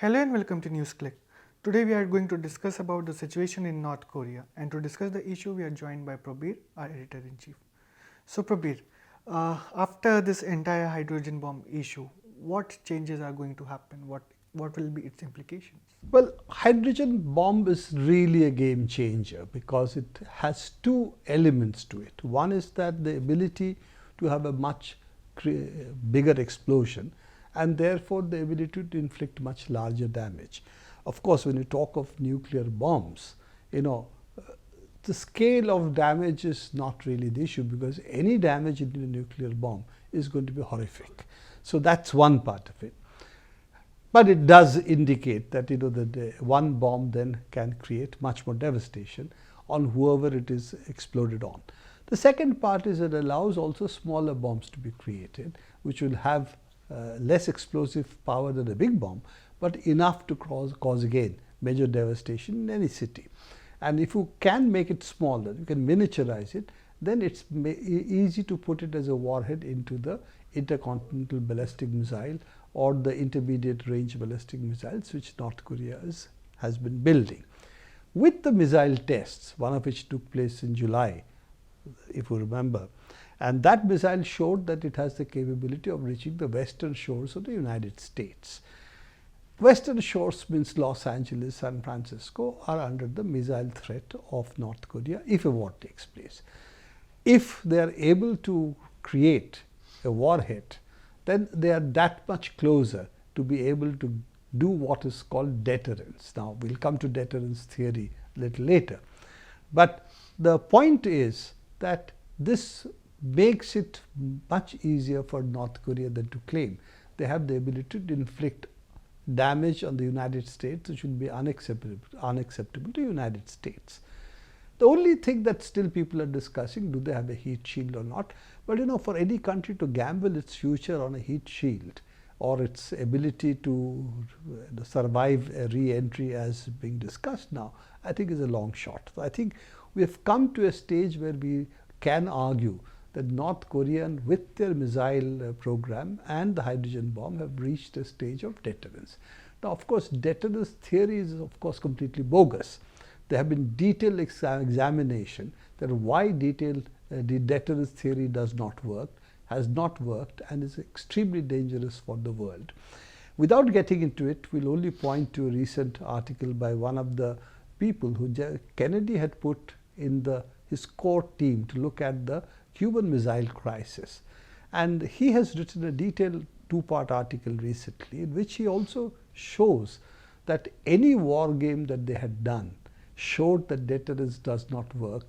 Hello and welcome to NewsClick. Today we are going to discuss about the situation in North Korea, and to discuss the issue we are joined by Prabir, our editor-in-chief. So Prabir, after this entire hydrogen bomb issue, what changes are going to happen? What will be its implications? Well, hydrogen bomb is really a game changer because it has two elements to it. One is that the ability to have a much bigger explosion and therefore the ability to inflict much larger damage. Of course, when you talk of nuclear bombs, the scale of damage is not really the issue because any damage in a nuclear bomb is going to be horrific. So that's one part of it. But it does indicate that that one bomb then can create much more devastation on whoever it is exploded on. The second part is it allows also smaller bombs to be created, which will have less explosive power than a big bomb, but enough to cause again major devastation in any city. And if you can make it smaller, you can miniaturize it, then it's easy to put it as a warhead into the intercontinental ballistic missile or the intermediate range ballistic missiles which North Korea has been building. With the missile tests, one of which took place in July, if you remember, and that missile showed that it has the capability of reaching the western shores of the United States. Western shores means Los Angeles, San Francisco are under the missile threat of North Korea if a war takes place. If they are able to create a warhead, then they are that much closer to be able to do what is called deterrence. Now, we'll come to deterrence theory a little later. But the point is that this makes it much easier for North Korea than to claim they have the ability to inflict damage on the United States which would be unacceptable to the United States. The only thing that still people are discussing, do they have a heat shield or not? But for any country to gamble its future on a heat shield or its ability to survive a re-entry as being discussed now, I think is a long shot. So I think we have come to a stage where we can argue that North Korea, with their missile program and the hydrogen bomb, have reached a stage of deterrence. Now, of course, deterrence theory is of course completely bogus. There have been detailed examination that why the deterrence theory does not work, has not worked, and is extremely dangerous for the world. Without getting into it, we'll only point to a recent article by one of the people who Kennedy had put in his core team to look at the Cuban Missile Crisis. And he has written a detailed two-part article recently in which he also shows that any war game that they had done showed that deterrence does not work.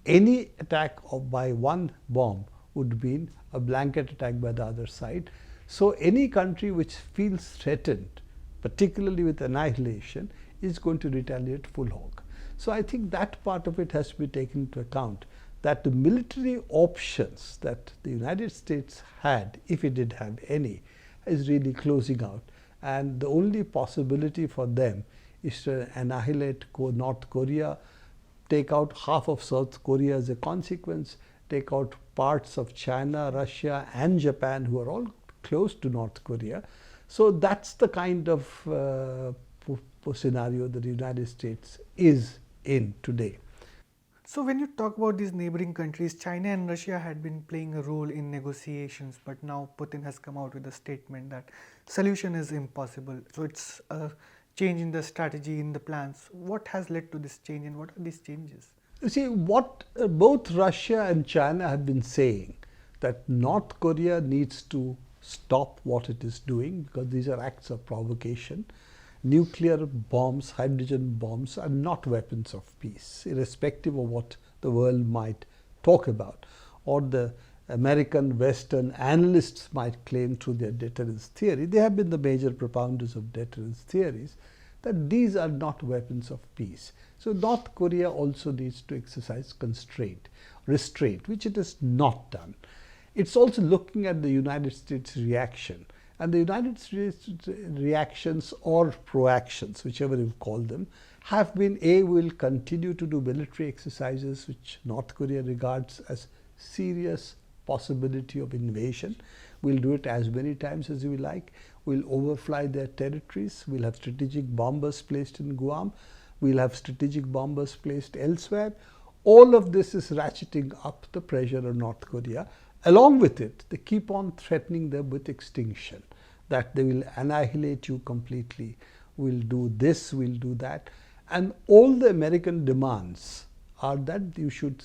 Any attack by one bomb would mean a blanket attack by the other side. So any country which feels threatened, particularly with annihilation, is going to retaliate full hog. So I think that part of it has to be taken into account, that the military options that the United States had, if it did have any, is really closing out. And the only possibility for them is to annihilate North Korea, take out half of South Korea as a consequence, take out parts of China, Russia and Japan, who are all close to North Korea. So that's the kind of scenario that the United States is in today. So when you talk about these neighboring countries, China and Russia had been playing a role in negotiations, but now Putin has come out with a statement that solution is impossible. So it's a change in the strategy, in the plans. What has led to this change and what are these changes? You see, what both Russia and China have been saying, that North Korea needs to stop what it is doing because these are acts of provocation. Nuclear bombs, hydrogen bombs are not weapons of peace, irrespective of what the world might talk about or the American Western analysts might claim through their deterrence theory. They have been the major propounders of deterrence theories, that these are not weapons of peace. So North Korea also needs to exercise restraint, which it has not done. It's also looking at the United States reaction. And the United States reactions or proactions, whichever you call them, have been will continue to do military exercises which North Korea regards as serious possibility of invasion. We'll do it as many times as we like. We'll overfly their territories. We'll have strategic bombers placed in Guam. We'll have strategic bombers placed elsewhere. All of this is ratcheting up the pressure on North Korea. Along with it, they keep on threatening them with extinction, that they will annihilate you completely, we'll do this, we'll do that. And all the American demands are that you should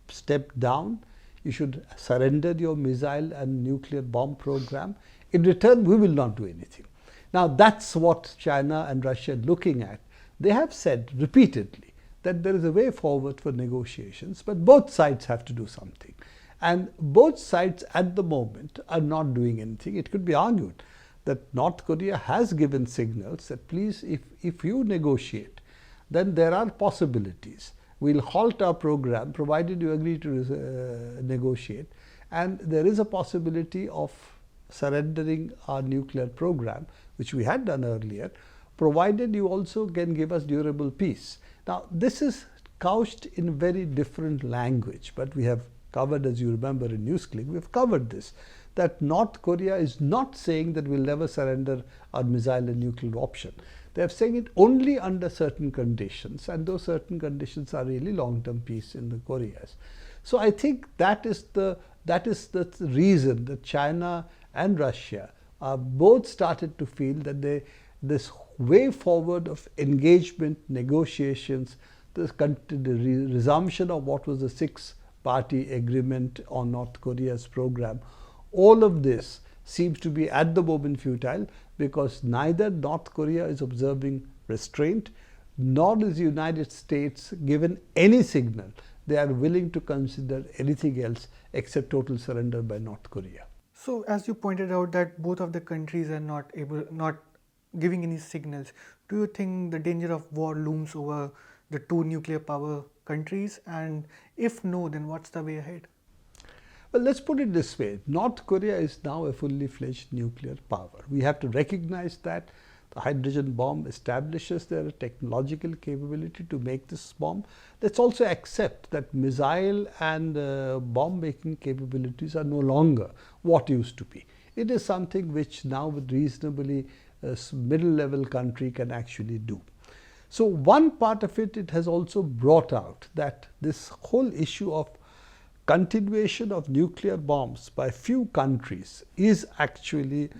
step down, you should surrender your missile and nuclear bomb program. In return, we will not do anything. Now, that's what China and Russia are looking at. They have said repeatedly that there is a way forward for negotiations, but both sides have to do something. And both sides at the moment are not doing anything. It could be argued that North Korea has given signals that please, if you negotiate, then there are possibilities. We'll halt our program provided you agree to negotiate. And there is a possibility of surrendering our nuclear program, which we had done earlier, provided you also can give us durable peace. Now, this is couched in very different language, but we have covered, as you remember in NewsClick, we have covered this, that North Korea is not saying that we'll never surrender our missile and nuclear option. They are saying it only under certain conditions, and those certain conditions are really long-term peace in the Koreas. So I think that is the reason that China and Russia both started to feel that this way forward of engagement, negotiations, the resumption of what was the six-party agreement on North Korea's program, all of this seems to be at the moment futile, because neither North Korea is observing restraint, nor is the United States given any signal they are willing to consider anything else except total surrender by North Korea. So, as you pointed out that both of the countries are not giving any signals, do you think the danger of war looms over the two nuclear power countries? And if no, then what's the way ahead? Well, let's put it this way. North Korea is now a fully fledged nuclear power. We have to recognize that the hydrogen bomb establishes their technological capability to make this bomb. Let's also accept that missile and bomb making capabilities are no longer what used to be. It is something which now with reasonably middle level country can actually do. So one part of it has also brought out that this whole issue of continuation of nuclear bombs by few countries is actually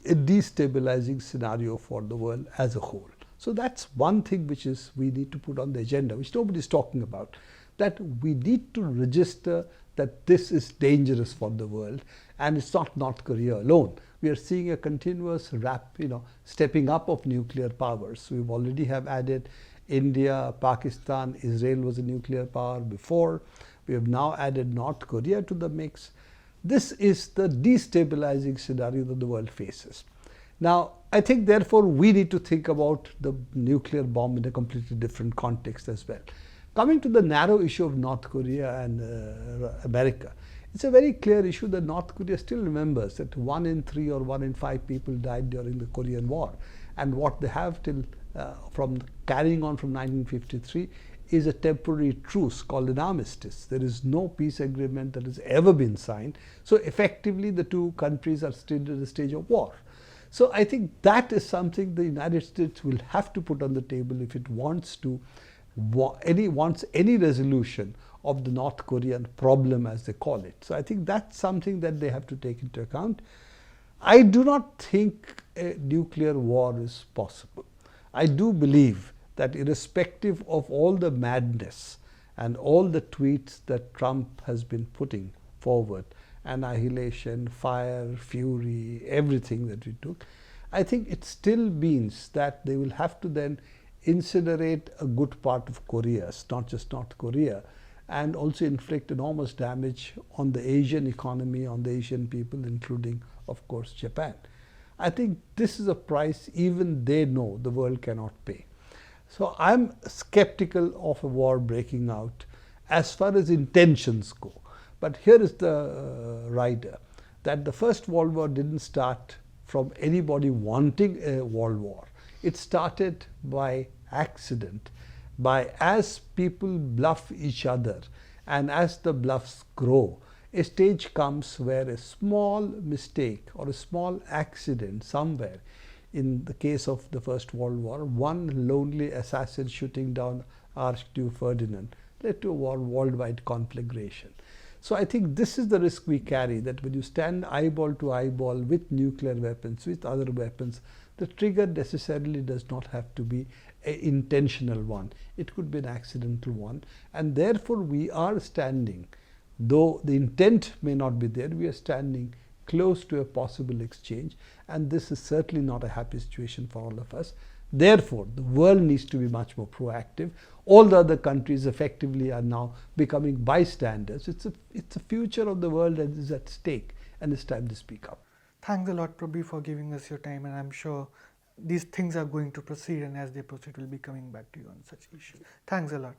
a destabilizing scenario for the world as a whole. So that's one thing which we need to put on the agenda, which nobody is talking about, that we need to register that this is dangerous for the world, and it's not North Korea alone. We are seeing a continuous stepping up of nuclear powers. We've already have added India, Pakistan, Israel was a nuclear power before. We have now added North Korea to the mix. This is the destabilizing scenario that the world faces. Now, I think therefore we need to think about the nuclear bomb in a completely different context as well. Coming to the narrow issue of North Korea and America, it's a very clear issue that North Korea still remembers that 1 in 3 or 1 in 5 people died during the Korean War. And what they have till from carrying on from 1953 is a temporary truce called an armistice. There is no peace agreement that has ever been signed. So effectively the two countries are still at the stage of war. So I think that is something the United States will have to put on the table if it wants any resolution of the North Korean problem, as they call it. So I think that's something that they have to take into account. I do not think a nuclear war is possible. I do believe that irrespective of all the madness and all the tweets that Trump has been putting forward, annihilation, fire, fury, everything that we took, I think it still means that they will have to then incinerate a good part of Korea, not just North Korea, and also inflict enormous damage on the Asian economy, on the Asian people, including, of course, Japan. I think this is a price even they know the world cannot pay. So I'm skeptical of a war breaking out as far as intentions go. But here is the rider, that the First World War didn't start from anybody wanting a world war. It started by accident, as people bluff each other, and as the bluffs grow, a stage comes where a small mistake or a small accident somewhere, in the case of the First World War, one lonely assassin shooting down Archduke Ferdinand led to a worldwide conflagration. So I think this is the risk we carry, that when you stand eyeball to eyeball with nuclear weapons, with other weapons, the trigger necessarily does not have to be an intentional one. It could be an accidental one. And therefore we are standing, though the intent may not be there, we are standing close to a possible exchange, and this is certainly not a happy situation for all of us. Therefore, the world needs to be much more proactive. All the other countries effectively are now becoming bystanders. It's a future of the world that is at stake, and it's time to speak up. Thanks a lot, Prabir, for giving us your time, and I'm sure these things are going to proceed, and as they proceed, we'll be coming back to you on such issues. Thanks a lot.